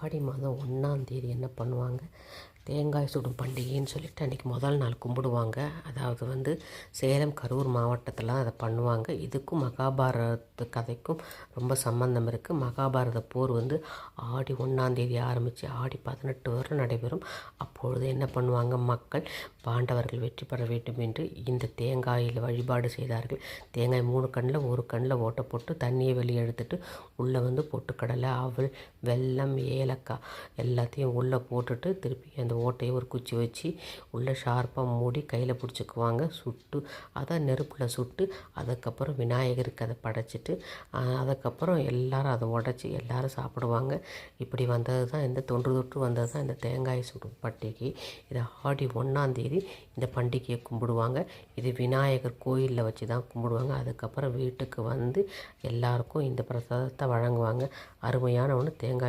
ஆடி மாதம் 1ஆம் தேதி என்ன பண்ணுவாங்க, தேங்காய் சுடும் பண்டிகைன்னு சொல்லிட்டு அன்றைக்கி முதல் நாள் கும்பிடுவாங்க. அதாவது வந்து சேலம் கரூர் மாவட்டத்தில் அதை பண்ணுவாங்க. இதுக்கும் மகாபாரத கதைக்கும் ரொம்ப சம்பந்தம் இருக்குது. மகாபாரத போர் வந்து ஆடி 1ஆம் தேதி ஆரம்பித்து ஆடி 18 வரை நடைபெறும். அப்பொழுது என்ன பண்ணுவாங்க, மக்கள் பாண்டவர்கள் வெற்றி பெற வேண்டும் என்று இந்த தேங்காயில் வழிபாடு செய்தார்கள். தேங்காய் 3 கண்ணில் ஒரு கண்ணில் ஓட்டை போட்டு தண்ணியை வெளியே எடுத்துட்டு உள்ளே வந்து பொட்டுக்கடலை, அவல், வெல்லம், ஏலக்காய் எல்லாத்தையும் உள்ளே போட்டுட்டு திருப்பி அந்த ஓட்டையை ஒரு குச்சி வச்சு உள்ளே ஷார்ப்பாக மூடி கையில் பிடிச்சிக்குவாங்க. சுட்டு அதை நெருப்பில் சுட்டு அதுக்கப்புறம் விநாயகருக்கு அதை படைச்சிட்டு அதுக்கப்புறம் எல்லோரும் அதை உடச்சி எல்லோரும் சாப்பிடுவாங்க. இப்படி வந்தது தான் இந்த தொன்று தொட்டு வந்தது தான் இந்த தேங்காய் சுடும் பண்டிகை. இதை ஆடி 1ஆம் தேதி இந்த பண்டிகையை கும்பிடுவாங்க. இது விநாயகர் கோயிலில் வச்சு தான் கும்பிடுவாங்க. அதுக்கப்புறம் வீட்டுக்கு வந்து எல்லாருக்கும் இந்த பிரசாதத்தை வழங்குவாங்க. அருமையான ஒன்று தேங்காய்